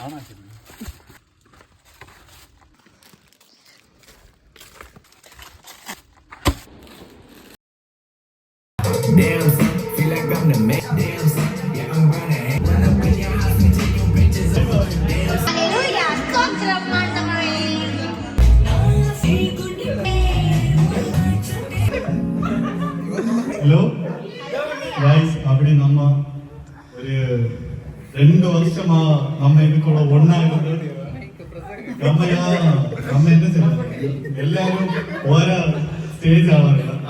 Damn son, feel like I'm the man. Damn son, yeah I'm running. Run up in your house and take your bitches over. Damn son. Hallelujah, stotram mandamare. Hello guys, അവിടെ നമ്മ ഒരു 2 വർഷമാ നമ്മ ഇതിക്കുള്ള ഒന്നാകുന്നത്. നമ്മ എന്താ എല്ലാരും ഓരോ stage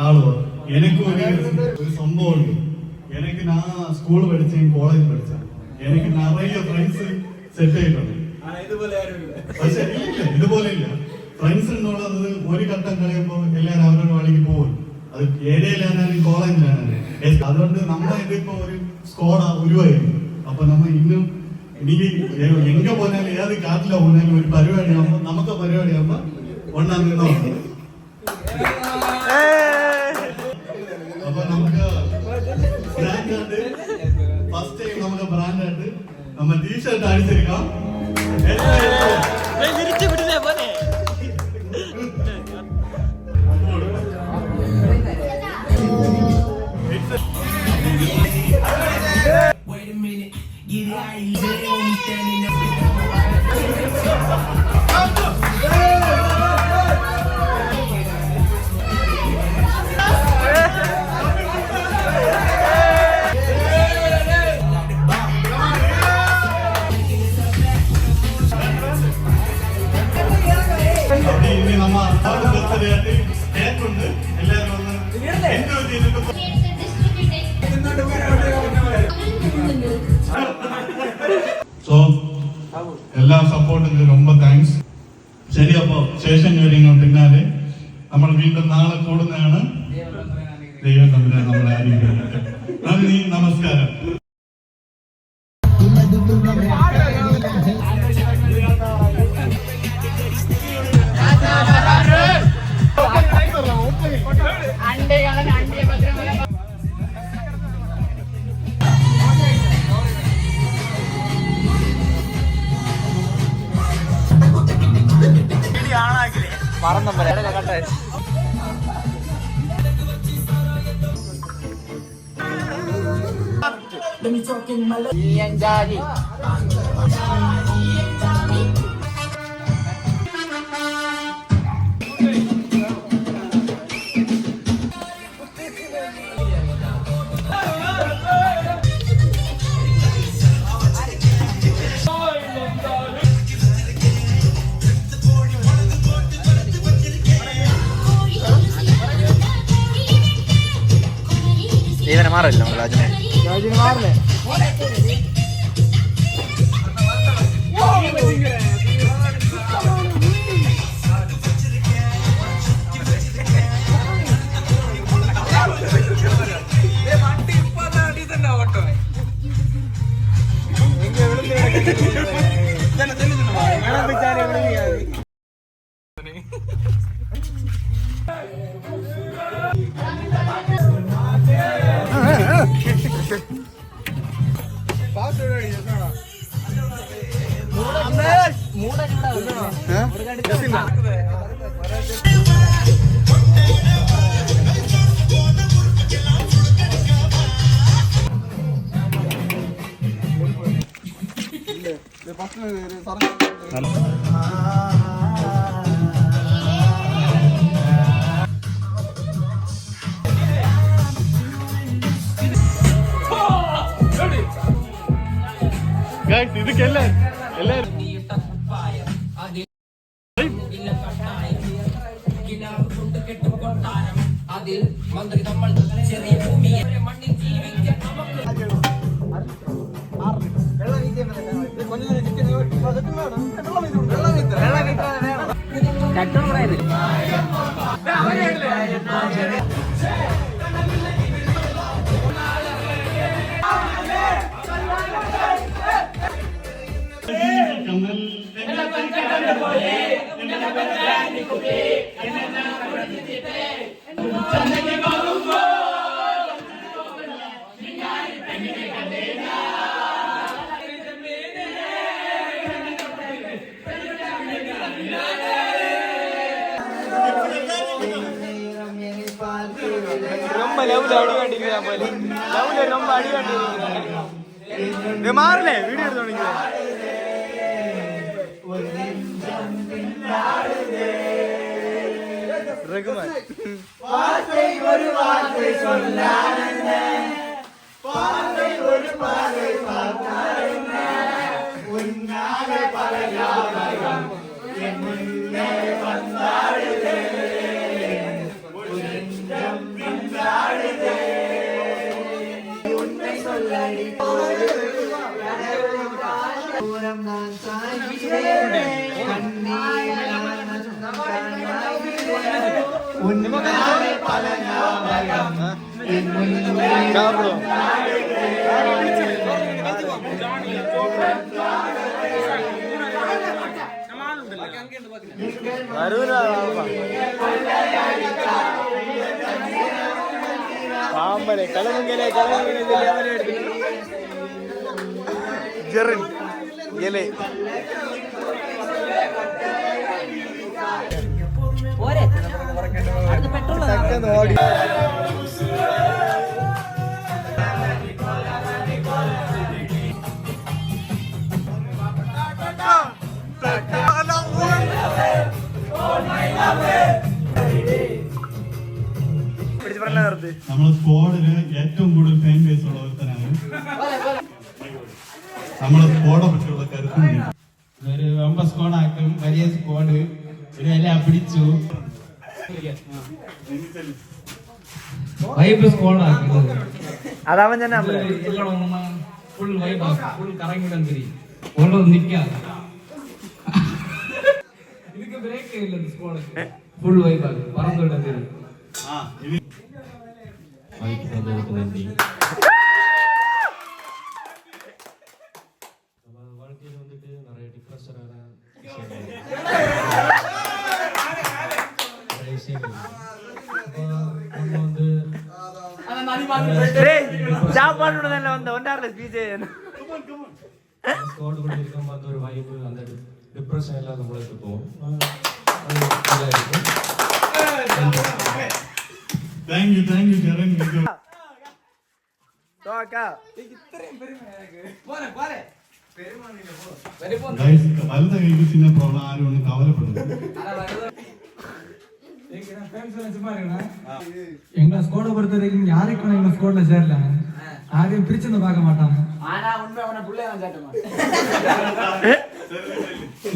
ആളുകൾ. എനിക്ക് ഒരു സംഭവമുണ്ട്. എനിക്ക് ഞാൻ സ്കൂൾ പഠിച്ച കോളേജ് പഠിച്ച എനിക്ക് നിറയെ ഫ്രണ്ട്സ് സെറ്റ് ആയിട്ടുണ്ട്. പക്ഷെ ഇതുപോലെ ഇല്ല. ഫ്രണ്ട്സ് എന്നുള്ളത് ഒരു ഘട്ടം കഴിയുമ്പോൾ എല്ലാവരും അവരുടെ വഴിക്ക് പോകും. അത് ഏരിയയിലാണെങ്കിലും കോളേജിലാണെങ്കിലും. അതുകൊണ്ട് നമ്മ ഇതിപ്പോ ഒരു സ്കോഡാ ഉരുവായിരുന്നു. അപ്പൊ നമ്മ ഇന്നും എനിക്ക് എങ്ക പോയാലും ഏത് കാട്ടില പോയാലും ഒരു പരിപാടി ആകുമ്പോ നമുക്ക് പരിപാടി ആകുമ്പോ ഒന്നാം നിന്നോ. അപ്പൊ നമുക്ക് ബ്രാൻഡായിട്ട് ഫസ്റ്റ് ടൈം നമുക്ക് ബ്രാൻഡായിട്ട് നമ്മ T shirt അടിച്ചിരിക്കാം. Wait a minute, get it how you say when we standing up. ഇനി നമ്മ ബർത്ത്ഡേ ആയിട്ട് കേക്കുണ്ട്. എല്ലാവരും ഒന്ന് എൻജോയ് ചെയ്തിട്ട് സോ എല്ലാ സപ്പോർട്ടിന് ரொம்ப താങ്ക്സ്. ശരി, അപ്പോ ശേഷം കാര്യങ്ങൾ പിന്നാലെ നമ്മൾ വീണ്ടും നാളെ കൂടുന്നതാണ്. ദൈവം നമ്മളെ അനുഗ്രഹിക്കട്ടെ. നന്ദി, നമസ്കാരം. Let me talk in my love. Ian Jadi. Iwan marah dong Rajane. Rajane marah nih. Guys, ഇതൊക്കെ എല്ലാരും ലവില് അടി കണ്ടിരിക്കാൻ പോലെ ലവില് ரொம்ப അടി കണ്ടിരിക്കുന്നത് മാറില്ലേ വീഡിയോ എടുത്തോണെങ്കിൽ ரகுமான் வார்த்தை ஒரு வார்த்தை சொல்லானே பார்வை ஒரு பார்வை பார்த்தானே உன்னாலே பல ஞாபகம் என் முன்னே வந்தாடுதே உன்னம் பின்னாடுதே உன்னை சொல்லடி தூரம் நான் சாய்கிறேன் உன்னாலே பல ஞாபகம் என் முன்னே പാമ്പനെ കളമുങ്കലെ ജെറിൻ ഇലേ ഓടി നമ്മളെ സ്ക്വാഡില് ഏറ്റവും കൂടുതൽ ഫാൻ ബേസ് ഉള്ള ഒരുത്തനാണ് നമ്മളെ സ്ക്വാഡെ പറ്റിയുള്ള കരുത്തും ഒരു ரொம்ப സ്ക്വാഡ് ആക്കും വലിയ സ്ക്വാഡ് ഇതെല്ലാം പിടിച്ചു വൈബ് സ്ക്വാഡ് ആക്കുന്നത് അതവൻ തന്നെ ഫുൾ വൈബ് ആക്കും ഫുൾ കറങ്ങിടാൻ தெரியும் ഓളോ നിൽക്കാതെ ഇതിക്ക് ബ്രേക്ക് ഇല്ല സ്ക്വാഡ് ഫുൾ വൈബ് ആക്കും പറന്നോടാൻ தெரியும் വൈബ് സന്തോഷത്തിന് നന്ദി வாழ்க்கையில் வந்துட்டு நிறைய டிப்ரெஷனான விஷயங்கள் நம்ம வந்து சாப்பாடு வந்த ஒன்றாறுல ஸ்பீச் ஸ்குவாட் கூட இருக்கும்போது அந்த ஒரு வைப் அந்த டிப்ரெஷன் எல்லாம் நம்மளுக்கு போகும் താങ്ക് യു ജെറിൻ വലുത കൈക്ക് ചിന്ന പ്രോബ്ലം ആരും ഒന്നും കവലപ്പെടുന്നു எங்க ஸ்கோட பொறுத்த வரைக்கும் யாருக்கும் எங்க ஸ்கோட்ல சேரல யாரையும் பிரிச்சு பார்க்க மாட்டாங்க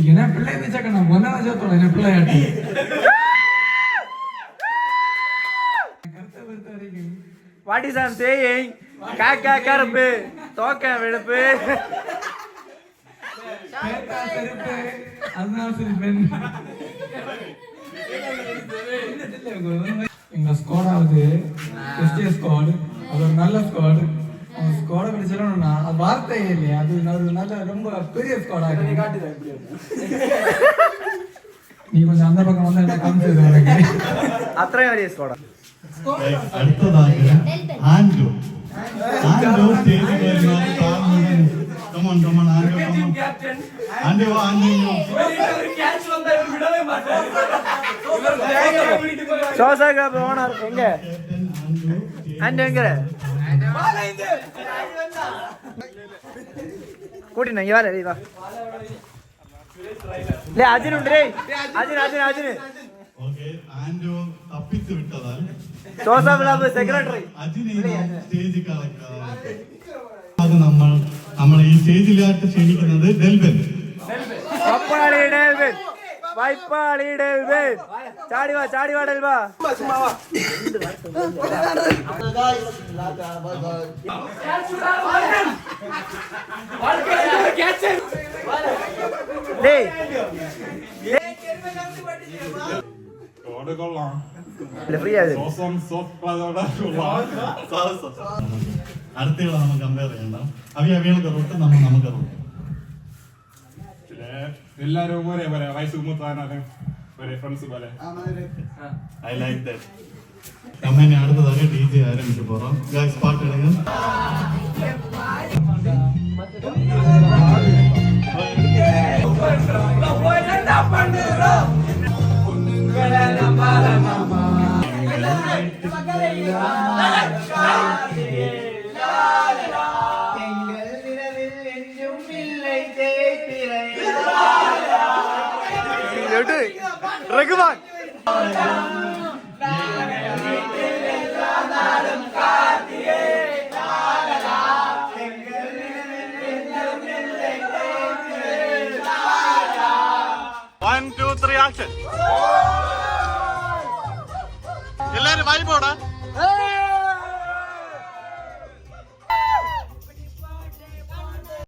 என்ன பிள்ளை சேர்க்கணும் ஒன்னா சேர்த்தோம் என்ன பிள்ளையாட்டி What is I'm saying? காக்கா கருப்பு தோக்க வெளுப்பு அதனால சிரிப்பேன் எங்க ஸ்குவாடாவது எஸ்டி ஸ்குவாட் அது ஒரு நல்ல ஸ்குவாட் அந்த ஸ்குவாடை பற்றி சொல்லணும்னா அது வார்த்தையே இல்லையா அது ஒரு நல்ல ரொம்ப பெரிய ஸ்குவாடா இருக்கு நீ கொஞ்சம் அந்த பக்கம் வந்து என்ன காமிச்சது അത്രയും വലിയ സ്കോഡാ അടുത്തതായിട്ട് ആൻഡോ സ്റ്റേജിൽ വരുന്നത് കമോൺ ആൻഡോ சோசா கிளப் ஓனர் எங்க ஆண்டி எங்க கூட்டினா இங்க வா வா லே அர்ஜுன் உண்டு அர்ஜுன் ഓക്കേ ആൻഡോ തപ്പിച്ചു വിട്ടതാൽ സോസ ക്ലബ് സെക്രട്ടറി അജിനെ സ്റ്റേജിൽ കളക്കാതെ അത് നമ്മൾ ഈ സ്റ്റേജിലായിട്ട് ക്ഷണിക്കുന്നത് ഡെൽബൻ വൈപ്പാളി ഡെൽബൻ ചാടി വാ ഡെൽബാ അടുത്തുള്ള നമ്മൾ കമ്പയർ ചെയ്യണ്ട അവികളൊക്കെ റൂട്ട് നമുക്ക് റൂട്ട് എല്ലാരും ഒരേ പോലെ വയസ്സ് മൂത്താനാണ് ഒരേ ഫ്രണ്ട്സ് പോലെ ഐ ലൈക്ക് ദാറ്റ് കമ്പനി അടുത്തதாக டிஜே ஆரம்பிக்க போறோம் गाइस பாட்டு எடுங்க റഹ്മാൻ. എല്ലാരും വൈബോടാ.